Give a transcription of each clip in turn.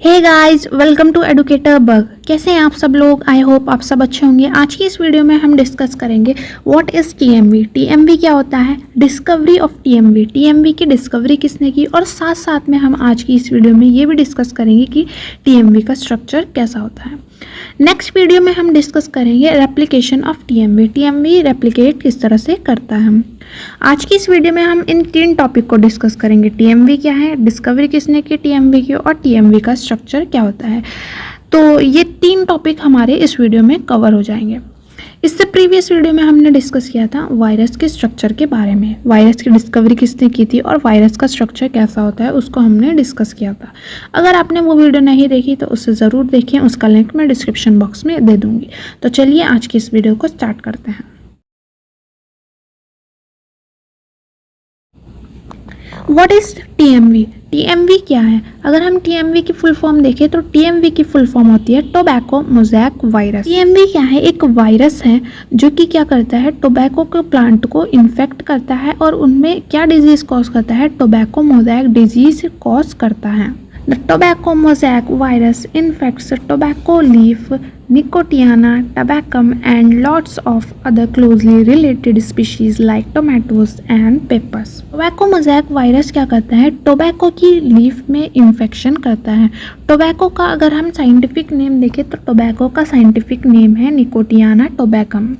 Hey guys, welcome to educator bug. कैसे हैं आप सब लोग? आई होप आप सब अच्छे होंगे। आज की इस वीडियो में हम डिस्कस करेंगे व्हाट इज़ टीएमवी। टीएमवी क्या होता है, डिस्कवरी ऑफ टीएमवी, टीएमवी की डिस्कवरी किसने की, और साथ साथ में हम आज की इस वीडियो में ये भी डिस्कस करेंगे कि टीएमवी का स्ट्रक्चर कैसा होता है। नेक्स्ट वीडियो में हम डिस्कस करेंगे replication of TMV, TMV replicate किस तरह से करता है। आज की इस वीडियो में हम इन तीन टॉपिक को डिस्कस करेंगे। टीएमवी क्या है, डिस्कवरी किसने की टीएमवी की, और टीएमवी का स्ट्रक्चर क्या होता है। तो ये तीन टॉपिक हमारे इस वीडियो में कवर हो जाएंगे। इससे प्रीवियस वीडियो में हमने डिस्कस किया था वायरस के स्ट्रक्चर के बारे में, वायरस की डिस्कवरी किसने की थी और वायरस का स्ट्रक्चर कैसा होता है उसको हमने डिस्कस किया था। अगर आपने वो वीडियो नहीं देखी तो उसे ज़रूर देखें, उसका लिंक मैं डिस्क्रिप्शन बॉक्स में दे दूँगी। तो चलिए आज की इस वीडियो को स्टार्ट करते हैं। व्हाट इज़ टीएमवी, टीएमवी क्या है? अगर हम टीएमवी की फुल फॉर्म देखें तो टीएमवी की फुल फॉर्म होती है टोबैको मोज़ैक वायरस। टीएमवी क्या है, एक वायरस है जो कि क्या करता है, टोबैको के प्लांट को इन्फेक्ट करता है और उनमें क्या डिजीज़ कॉज करता है, टोबैको मोज़ैक डिजीज़ कॉज करता है। The tobacco mosaic virus infects tobacco leaf, Nicotiana tabacum and lots of other closely related species like tomatoes and peppers. Tobacco mosaic virus क्या करता है, टोबैको की लीफ में infection करता है। टोबैको का अगर हम साइंटिफिक नेम देखें तो टोबैको का साइंटिफिक नेम है निकोटियाना टोबैकम।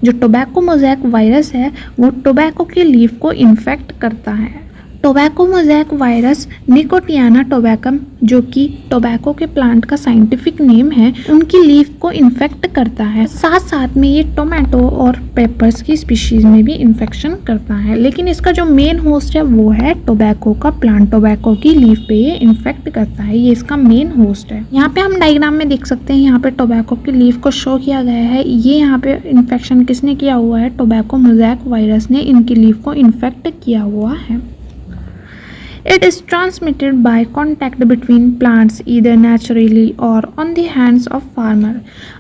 जो टोबैको मोज़ैक वायरस है वो टोबैको की लीफ को इन्फेक्ट करता है। Tobacco mosaic virus Nicotiana tabacum, जो कि टोबैको के प्लांट का साइंटिफिक नेम है, उनकी लीफ को इन्फेक्ट करता है। साथ साथ में ये टोमेटो और पेपर्स की स्पीशीज में भी इन्फेक्शन करता है। लेकिन इसका जो मेन होस्ट है वो है टोबैको का प्लांट, टोबैको की लीफ पे ये इन्फेक्ट करता है, ये इसका मेन होस्ट है। यहाँ पे हम डायग्राम में देख सकते हैं, यहाँ पे टोबैको की लीफ को शो किया गया है। ये यहाँ पे इन्फेक्शन किसने किया हुआ है, टोबैको मोज़ैक वायरस ने इनकी लीफ को इन्फेक्ट किया हुआ है। It is transmitted by contact between plants either naturally or on the hands of farmer.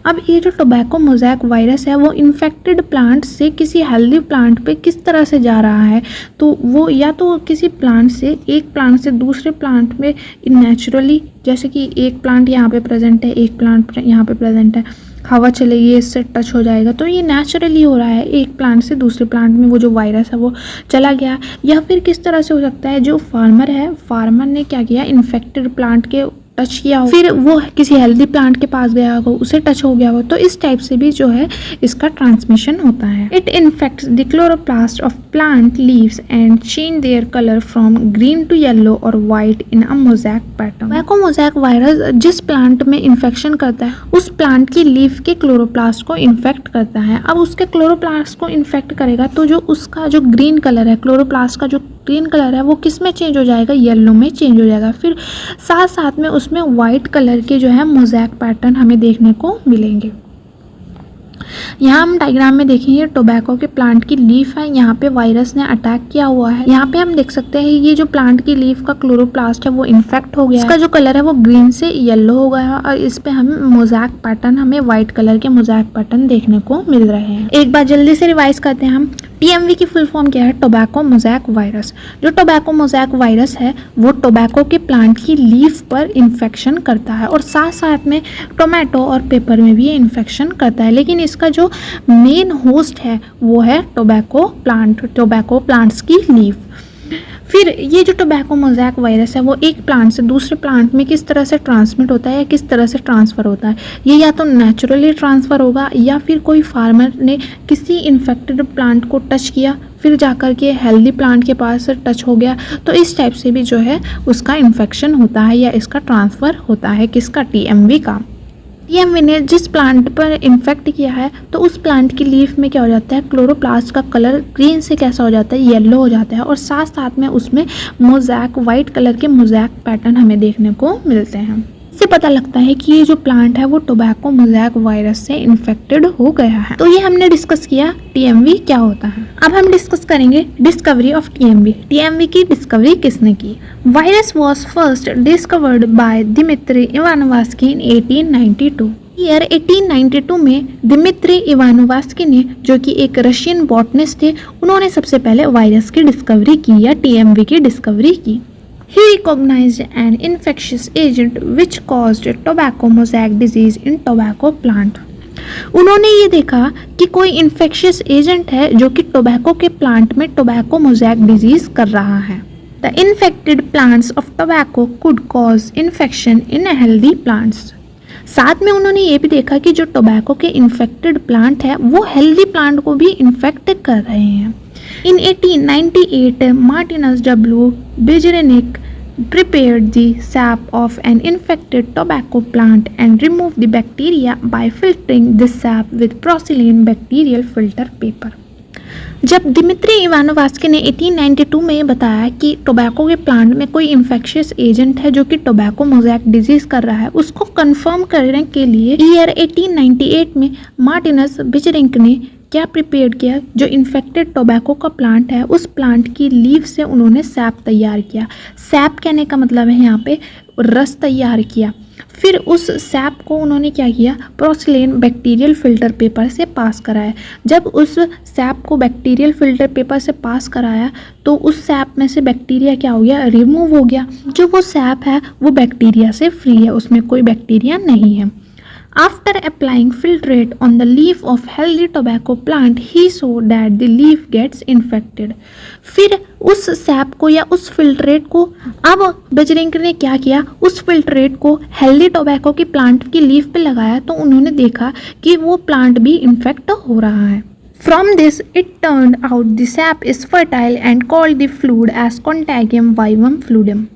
अब ये जो टोबैको मोज़ैक वायरस है वो इन्फेक्टेड प्लांट से किसी हेल्दी प्लांट पे किस तरह से जा रहा है, तो वो या तो किसी प्लांट से, एक प्लांट से दूसरे प्लांट में नेचुरली, जैसे कि एक प्लांट यहाँ पे प्रेजेंट है, एक प्लांट यहाँ पे प्रेजेंट है, हवा चलेगी इससे टच हो जाएगा, तो ये नेचुरली हो रहा है। एक प्लांट से दूसरे प्लांट में वो जो वायरस है वो चला गया। या फिर किस तरह से हो सकता है, जो फार्मर है, फार्मर ने क्या किया, इन्फेक्टेड प्लांट के टच किया हो, फिर वो किसी हेल्दी प्लांट के पास गया हो, उसे टच हो गया हो, तो इस टाइप से भी जो है इसका ट्रांसमिशन होता है। It infects the chloroplast of plant leaves and change their colour from green to yellow और white in a mosaic pattern. Tobacco mosaic virus जिस प्लांट में इन्फेक्शन करता है उस प्लांट की लीफ के क्लोरोप्लास्ट को इन्फेक्ट करता है। अब उसके क्लोरोप्लास्ट को इन्फेक्ट करेगा तो जो उसका जो ग्रीन कलर है, क्लोरोप्लास्ट का जो ग्रीन कलर है वो किस में चेंज हो जाएगा, येलो में चेंज हो जाएगा। फिर साथ साथ में उसमें वाइट कलर के जो है मोज़ैक पैटर्न हमें देखने को मिलेंगे। यहाँ हम डायग्राम में देखेंगे टोबैको के प्लांट की लीफ है, यहाँ पे वायरस ने अटैक किया हुआ है। यहाँ पे हम देख सकते हैं ये जो प्लांट की लीफ का क्लोरोप्लास्ट है वो इन्फेक्ट हो गया है। इसका जो कलर है वो ग्रीन से येलो हो गया है और इस पे हमें मोज़ैक पैटर्न, हमें व्हाइट कलर के मोज़ैक पैटर्न देखने को मिल रहे हैं। एक बार जल्दी से रिवाइज करते हैं हम। टीएमवी की फुल फॉर्म क्या है, टोबैको मोज़ैक वायरस। जो टोबैको मोज़ैक वायरस है वो टोबैको के प्लांट की लीफ पर इन्फेक्शन करता है और साथ साथ में टोमेटो और पेपर में भी ये इन्फेक्शन करता है। लेकिन इसका जो मेन होस्ट है वो है टोबैको प्लांट, टोबैको प्लांट्स की लीफ। फिर ये जो टोबैको मोज़ैक वायरस है वो एक प्लांट से दूसरे प्लांट में किस तरह से ट्रांसमिट होता है या किस तरह से ट्रांसफ़र होता है, ये या तो नेचुरली ट्रांसफ़र होगा या फिर कोई फार्मर ने किसी इन्फेक्टेड प्लांट को टच किया, फिर जाकर के हेल्दी प्लांट के पास टच हो गया, तो इस टाइप से भी जो है उसका इन्फेक्शन होता है या इसका ट्रांसफ़र होता है, किसका, टीएमवी का। टीएमवी ने जिस प्लांट पर इन्फेक्ट किया है तो उस प्लांट की लीफ में क्या हो जाता है, क्लोरोप्लास्ट का कलर ग्रीन से कैसा हो जाता है, येलो हो जाता है और साथ साथ में उसमें मोज़ैक, वाइट कलर के मोज़ैक पैटर्न हमें देखने को मिलते हैं। इससे पता लगता है कि ये जो प्लांट है वो टोबैको मोज़ैक वायरस से इन्फेक्टेड हो गया है। तो ये हमने डिस्कस किया टीएमवी क्या होता है। अब हम डिस्कस करेंगे डिस्कवरी ऑफ टीएमवी। टीएमवी की डिस्कवरी किसने की? Virus was first discovered by Dmitri Ivanovsky in 1892। Year 1892 में दिमित्री इवानोव्स्की ने, जो कि एक रशियन बॉटनिस्ट थे, उन्होंने सबसे पहले वायरस की डिस्कवरी की या टीएमवी की डिस्कवरी की। He recognized an infectious agent which caused tobacco mosaic disease in tobacco plant. उन्होंने ये देखा कि कोई इन्फेक्शियस एजेंट है जो कि टोबैको के प्लांट में टोबैको मोज़ैक डिजीज कर रहा है. The infected plants of tobacco could cause infection in healthy plants. साथ में उन्होंने ये भी देखा कि जो टोबैको के इन्फेक्टेड प्लांट है वो हेल्दी प्लांट को भी इन्फेक्ट कर रहे हैं. In 1898 Martinus W Beijerinck prepared the sap of an infected tobacco plant and removed the bacteria by filtering this sap with porcelain bacterial filter paper. जब Dmitry इवानोवास्की ने 1892 में ये बताया कि टोबैको के प्लांट में कोई इन्फेक्शियस एजेंट है जो कि टोबैको मोज़ैक डिजीज कर रहा है, उसको कंफर्म करने के लिए ईयर 1898 में मार्टिनस बिजरिंक ने क्या प्रिपेयर किया, जो इन्फेक्टेड टोबैको का प्लांट है उस प्लांट की लीव से उन्होंने सैप तैयार किया. सैप कहने का मतलब है यहाँ पे रस तैयार किया. फिर उस सैप को उन्होंने क्या किया, पोर्सिलेन बैक्टीरियल फिल्टर पेपर से पास कराया. जब उस सैप को बैक्टीरियल फिल्टर पेपर से पास कराया तो उस सैप में से बैक्टीरिया क्या हो गया, रिमूव हो गया. जो वो सैप है वो बैक्टीरिया से फ्री है, उसमें कोई बैक्टीरिया नहीं है. After applying filtrate on the leaf of healthy tobacco plant, he saw that the leaf gets infected. फिर उस सैप को या उस फिल्ट्रेट को अब बिजरिंक ने क्या किया, उस फिल्ट्रेट को हेल्दी टोबैको की प्लांट की लीफ पे लगाया तो उन्होंने देखा कि वो प्लांट भी इन्फेक्ट हो रहा है. From this, it turned out the sap is fertile and called the fluid as Contagium vivum fluidum,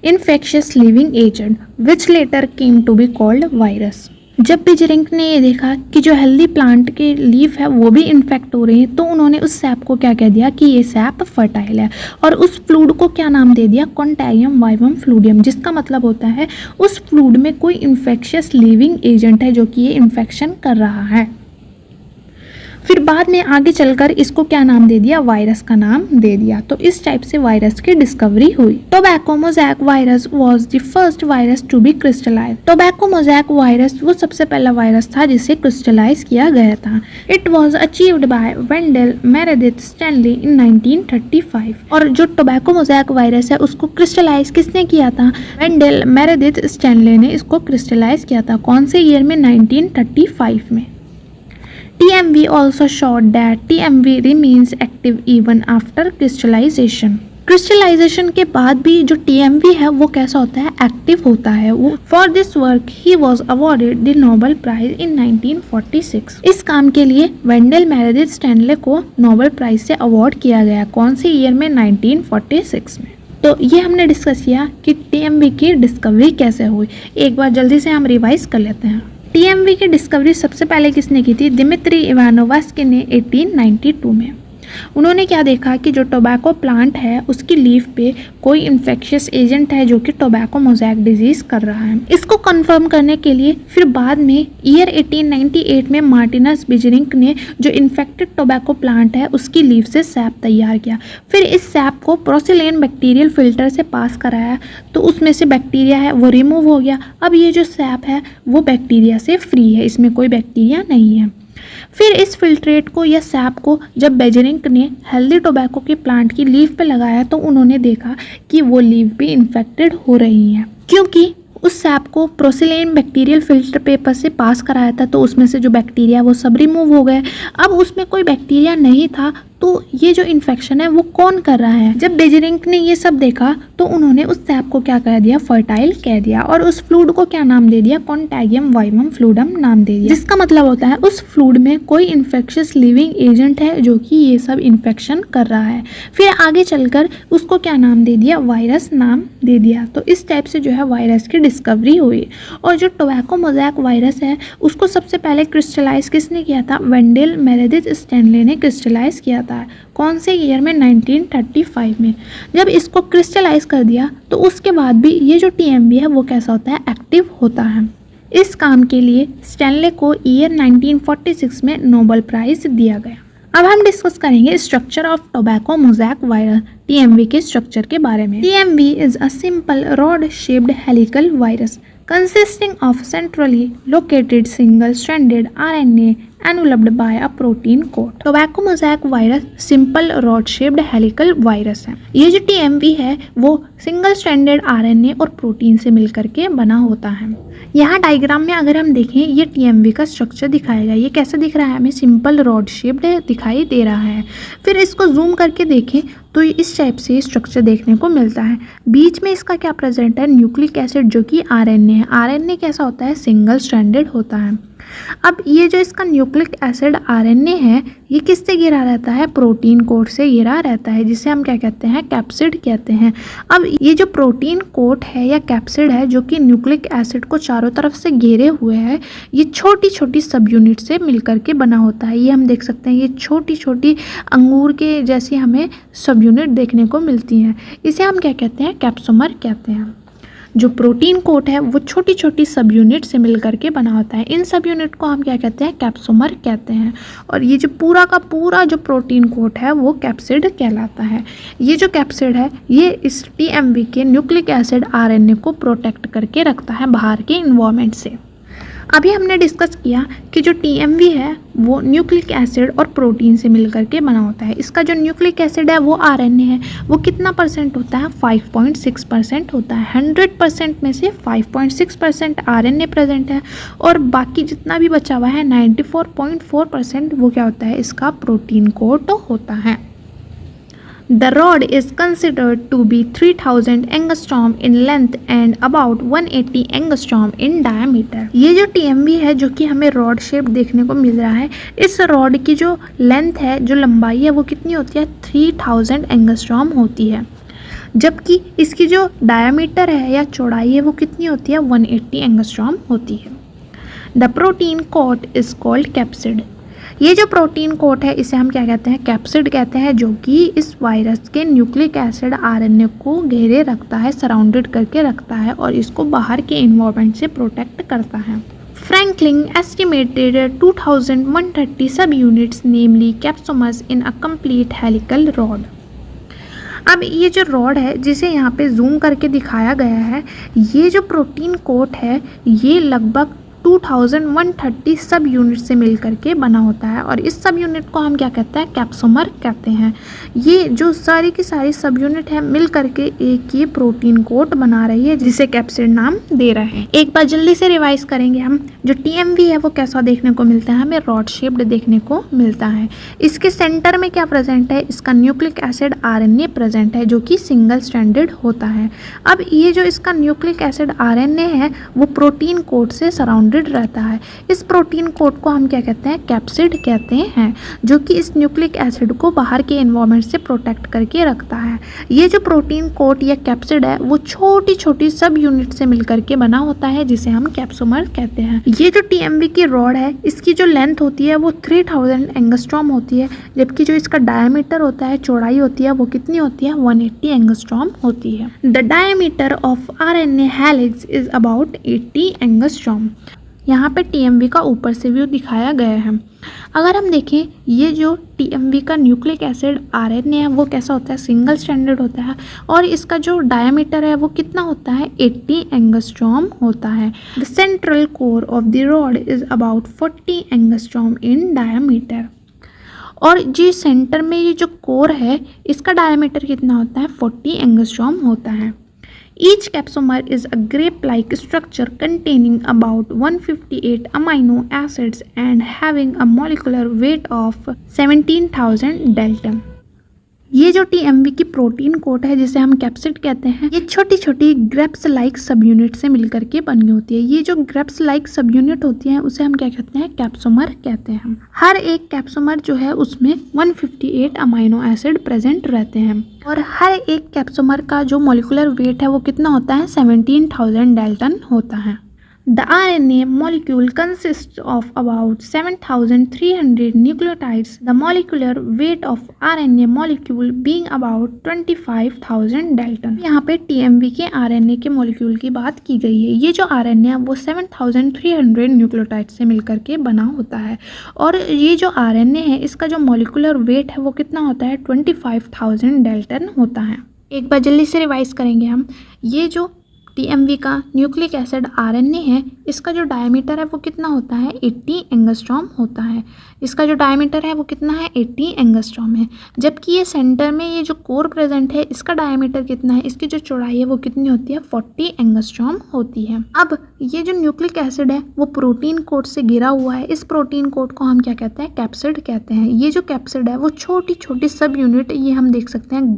infectious living agent, which later came to be called virus. जब बिजरिंक ने ये देखा कि जो हेल्दी प्लांट के लीफ है वो भी इन्फेक्ट हो रही है तो उन्होंने उस सैप को क्या कह दिया कि ये सैप फर्टाइल है और उस फ्लूड को क्या नाम दे दिया, कॉन्टैगियम वाइवम फ्लूडियम, जिसका मतलब होता है उस फ्लूड में कोई इन्फेक्शियस लिविंग एजेंट है जो कि ये इन्फेक्शन कर रहा है. फिर बाद में आगे चलकर इसको क्या नाम दे दिया, वायरस का नाम दे दिया. तो इस टाइप से वायरस की डिस्कवरी हुई. Tobacco mosaic virus was the first virus to be crystallize. Tobacco mosaic virus वो सबसे पहला वायरस था जिसे क्रिस्टलाइज किया गया था. It was achieved by Wendell Meredith Stanley in 1935. और जो टोबैको मोज़ैक वायरस है उसको क्रिस्टलाइज किसने किया था, वेंडल मेरेडिथ स्टैनली ने इसको क्रिस्टलाइज किया था. कौन से ईयर में, 1935 में. TMV also showed that TMV remains active even after crystallization. Crystallization के बाद भी जो TMV है वो कैसा होता है, एक्टिव होता है. वो for this work he was awarded the Nobel prize in 1946. इस काम के लिए वेंडल मेरेडिथ स्टैनले को नोबेल प्राइज से अवार्ड किया गया. कौन से ईयर में, 1946 में. तो ये हमने डिस्कस किया कि TMV की डिस्कवरी कैसे हुई. एक बार जल्दी से हम रिवाइज कर लेते हैं. TMV की डिस्कवरी सबसे पहले किसने की थी, दिमित्री इवानोवास्की ने 1892 में. उन्होंने क्या देखा कि जो टोबैको प्लांट है उसकी लीफ पे कोई इन्फेक्शियस एजेंट है जो कि टोबैको मोज़ैक डिजीज कर रहा है. इसको कंफर्म करने के लिए फिर बाद में ईयर 1898 में मार्टिनस बिजरिंक ने जो इन्फेक्टेड टोबैको प्लांट है उसकी लीफ से सैप तैयार किया. फिर इस सैप को पोर्सिलेन बैक्टीरियल फिल्टर से पास कराया तो उसमें से बैक्टीरिया है वो रिमूव हो गया. अब ये जो सैप है वो बैक्टीरिया से फ्री है, इसमें कोई बैक्टीरिया नहीं है. फिर इस फिल्ट्रेट को या सैप को जब बेजरिंक ने हेल्दी टोबैको के प्लांट की लीफ पे लगाया तो उन्होंने देखा कि वो लीफ भी इन्फेक्टेड हो रही हैं, क्योंकि उस सैप को पोर्सिलेन बैक्टीरियल फिल्टर पेपर से पास कराया था तो उसमें से जो बैक्टीरिया वो सब रिमूव हो गए. अब उसमें कोई बैक्टीरिया नहीं था तो ये जो इन्फेक्शन है वो कौन कर रहा है. जब बेजरिंक ने ये सब देखा तो उन्होंने उस सैप को क्या कह दिया, फर्टाइल कह दिया और उस फ्लूड को क्या नाम दे दिया, कॉन्टैगियम वाइवम फ्लूडम नाम दे दिया, जिसका मतलब होता है उस फ्लूड में कोई इन्फेक्शियस लिविंग एजेंट है जो कि ये सब इन्फेक्शन कर रहा है. फिर आगे चलकर उसको क्या नाम दे दिया, वायरस नाम दे दिया. तो इस टाइप से जो है वायरस की डिस्कवरी हुई. और जो टोबैको मोज़ैक वायरस है उसको सबसे पहले क्रिस्टलाइज किसने किया था, वेंडल मेरेडिथ स्टैनले ने क्रिस्टलाइज किया था. कौन से ईयर में, 1935 में. जब इसको क्रिस्टलाइज कर दिया तो उसके बाद भी ये जो TMV है वो कैसा होता है, एक्टिव होता है. इस काम के लिए स्टैनले को ईयर 1946 में नोबेल प्राइज दिया गया. अब हम डिस्कस करेंगे structure of tobacco mosaic virus, TMV के स्ट्रक्चर के बारे में. TMV is a simple rod shaped helical virus consisting of centrally located single-stranded RNA enveloped by a protein coat. Tobacco mosaic virus simple rod shaped helical virus है। ये जो TMV है वो single stranded RNA और protein से मिलकर के बना होता है। यहाँ डायग्राम में अगर हम देखें ये TMV का स्ट्रक्चर दिखाया गया, ये कैसा दिख रहा है, हमें सिंपल रॉड शेप्ड दिखाई दे रहा है। फिर इसको जूम करके देखें तो इस टाइप से स्ट्रक्चर देखने को मिलता है। बीच में इसका क्या प्रेजेंट है, न्यूक्लिक एसिड जो कि RNA है। RNA कैसा होता है, सिंगल स्ट्रैंडेड होता है। अब ये जो इसका न्यूक्लिक एसिड RNA है ये किससे घिरा रहता है, प्रोटीन कोट से घिरा रहता है, जिसे हम क्या कहते हैं, कैप्सिड कहते हैं। अब ये जो प्रोटीन कोट है या कैप्सिड है जो कि न्यूक्लिक एसिड को चारों तरफ से घेरे हुए है, ये छोटी छोटी सब यूनिट से मिलकर के बना होता है। ये हम देख सकते हैं, ये छोटी छोटी अंगूर के जैसी हमें सब यूनिट देखने को मिलती हैं। इसे हम क्या कहते हैं, कैप्सोमर कहते हैं। जो प्रोटीन कोट है वो छोटी छोटी सब यूनिट से मिलकर के बना होता है। इन सब यूनिट को हम क्या कहते हैं, कैप्सोमर कहते हैं। और ये जो पूरा का पूरा जो प्रोटीन कोट है वो कैप्सिड कहलाता है। ये जो कैप्सिड है ये इस TMV के न्यूक्लिक एसिड RNA को प्रोटेक्ट करके रखता है बाहर के इन्वायरमेंट से। अभी हमने डिस्कस किया कि जो TMV है वो न्यूक्लिक एसिड और प्रोटीन से मिलकर के बना होता है। इसका जो न्यूक्लिक एसिड है वो RNA है, वो कितना परसेंट होता है, 5.6% होता है। 100% में से 5.6% RNA प्रेजेंट है और बाकी जितना भी बचा हुआ है 94.4% वो क्या होता है, इसका प्रोटीन कोट होता है। The rod is considered to be 3000 angstrom in length and about 180 angstrom in diameter. ये जो TMV है जो कि हमें रॉड शेप देखने को मिल रहा है, इस रॉड की जो लेंथ है, जो लंबाई है वो कितनी होती है, 3000 एंगस्ट्रॉम होती है। जबकि इसकी जो डायमीटर है या चौड़ाई है वो कितनी होती है, 180 एंगस्ट्रॉम होती है। The protein coat is called capsid. ये जो प्रोटीन कोट है इसे हम क्या कहते हैं, कैप्सिड कहते हैं, जो कि इस वायरस के न्यूक्लिक एसिड RNA को घेरे रखता है, सराउंडेड करके रखता है और इसको बाहर के इन्वायरमेंट से प्रोटेक्ट करता है। Franklin estimated 2130 subunits, namely capsomers, in a complete helical rod. अब ये जो रॉड है जिसे यहाँ पे जूम करके दिखाया गया है, ये जो प्रोटीन कोट है ये लगभग 2130 सब यूनिट से मिल करके बना होता है और इस सब यूनिट को हम क्या कहते हैं, कैप्सोमर कहते हैं। ये जो सारी की सारी सब यूनिट है मिल करके एक ये प्रोटीन कोट बना रही है जिसे कैप्सिड नाम दे रहे हैं। एक बार जल्दी से रिवाइज करेंगे हम, जो TMV है वो कैसा देखने को मिलता है, हमें रॉड शेप्ड देखने को मिलता है। इसके सेंटर में क्या प्रेजेंट है, इसका न्यूक्लिक एसिड RNA प्रेजेंट है जो कि सिंगल स्ट्रैंडेड होता है। अब ये जो इसका न्यूक्लिक एसिड RNA है वो प्रोटीन कोट से सराउंडेड रहता है। इस प्रोटीन कोट को हम क्या कहते हैं, कैप्सिड कहते हैं, जो कि इस न्यूक्लिक एसिड को बाहर के एनवायरनमेंट से प्रोटेक्ट करके रखता है। ये जो प्रोटीन कोट या कैप्सिड है वो छोटी छोटी सब यूनिट से मिलकर के बना होता है जिसे हम कैप्सोमर कहते हैं। ये जो TMV की रॉड है इसकी जो लेंथ होती है वो 3000 एंगस्ट्रॉम होती है, जबकि जो इसका डायमीटर होता है, चौड़ाई होती है, वो कितनी होती है, 180 एंगस्ट्रॉम होती है। The diameter of RNA helix is about 80 angstrom. यहाँ पे TMV का ऊपर से व्यू दिखाया गया है। अगर हम देखें ये जो TMV का न्यूक्लिक एसिड RNA है वो कैसा होता है, सिंगल स्ट्रैंडेड होता है और इसका जो डायमीटर है वो कितना होता है, 80 एंगस्ट्रॉम होता है। The central core of the rod is about 40 angstrom in diameter. और जी सेंटर में ये जो कोर है इसका डायमीटर कितना होता है, 40 एंगस्ट्रॉम होता है। Each capsomer is a grape-like structure containing about 158 amino acids and having a molecular weight of 17,000 dalton. ये जो TMV की प्रोटीन कोट है जिसे हम कैप्सिड कहते हैं, ये छोटी छोटी ग्रेप्स लाइक सब यूनिट से मिलकर के बनी होती है। ये जो ग्रेप्स लाइक सब यूनिट होती है उसे हम क्या कहते हैं, कैप्सोमर कहते हैं। हर एक कैप्सोमर जो है उसमें 158 अमाइनो एसिड प्रेजेंट रहते हैं और हर एक कैप्सोमर का जो मॉलिक्यूलर वेट है वो कितना होता है, 17,000 डाल्टन होता है। The RNA molecule consists of about 7,300 nucleotides, the molecular weight of RNA molecule being about 25,000 dalton. यहाँ पे TMV के RNA के मॉलिक्यूल की बात की गई है। ये जो RNA है वो 7,300 न्यूक्लियोटाइड से मिलकर के बना होता है और ये जो RNA है इसका जो मॉलिक्यूलर वेट है वो कितना होता है, 25,000 डाल्टन होता है। एक बार जल्दी से रिवाइज करेंगे हम, ये जो टीएमवी का न्यूक्लिक एसिड आरएनए है, इसका जो डायमीटर है वो कितना होता है 80 एंगस्ट्रॉम होता है। इसका जो डायमीटर है वो कितना है 80 एंगस्ट्रॉम है। जबकि ये सेंटर में ये जो कोर प्रेजेंट है इसका डायमीटर कितना है, इसकी जो चौड़ाई है वो कितनी होती है 40 एंगस्ट्रॉम होती है। अब ये जो न्यूक्लिक एसिड है वो प्रोटीन कोट से घिरा हुआ है। इस प्रोटीन कोट को हम क्या कहते हैं, कैप्सिड कहते हैं। ये जो कैप्सिड है वो छोटी छोटी सब यूनिट, ये हम देख सकते हैं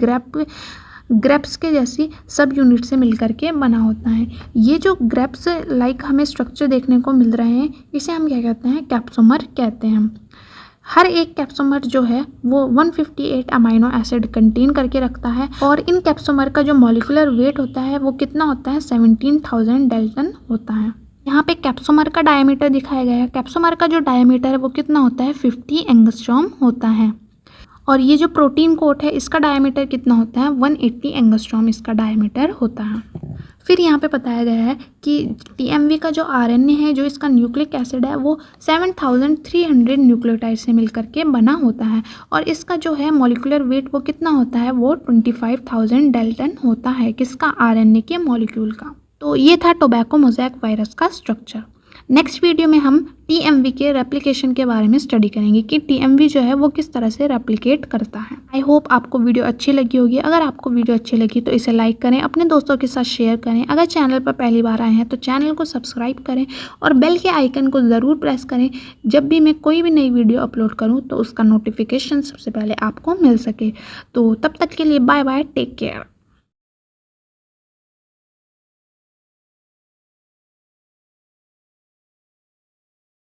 ग्रेप्स के जैसी सब यूनिट से मिलकर के बना होता है। ये जो ग्रेप्स लाइक हमें स्ट्रक्चर देखने को मिल रहे हैं इसे हम क्या कहते हैं, कैप्सोमर कहते हैं। हर एक कैप्सोमर जो है वो 158 अमाइनो एसिड कंटेन करके रखता है और इन कैप्सोमर का जो मॉलिक्यूलर वेट होता है वो कितना होता है 17,000 डाल्टन होता है। यहाँ पे कैप्सोमर का डायमीटर दिखाया गया है। कैप्सोमर का जो डायमीटर है वो कितना होता है 50 एंगस्ट्रॉम होता है। और ये जो प्रोटीन कोट है इसका डायमीटर कितना होता है 180 एंगस्ट्रॉम इसका डायमीटर होता है। फिर यहाँ पे बताया गया है कि टीएमवी का जो आरएनए है, जो इसका न्यूक्लिक एसिड है वो 7300 न्यूक्लियोटाइड से मिलकर के बना होता है और इसका जो है मॉलिक्यूलर वेट वो कितना होता है वो 25,000 डाल्टन होता है, किसका, आरएनए के मॉलिक्यूल का। तो ये था टोबैको मोज़ेक वायरस का स्ट्रक्चर। नेक्स्ट वीडियो में हम टीएमवी के रेप्लिकेशन के बारे में स्टडी करेंगे कि टीएमवी जो है वो किस तरह से रेप्लिकेट करता है। आई होप आपको वीडियो अच्छी लगी होगी। अगर आपको वीडियो अच्छी लगी तो इसे लाइक करें, अपने दोस्तों के साथ शेयर करें। अगर चैनल पर पहली बार आए हैं तो चैनल को सब्सक्राइब करें और बेल के आइकन को ज़रूर प्रेस करें। जब भी मैं कोई भी नई वीडियो अपलोड करूँ तो उसका नोटिफिकेशन सबसे पहले आपको मिल सके। तो तब तक के लिए बाय बाय, टेक केयर।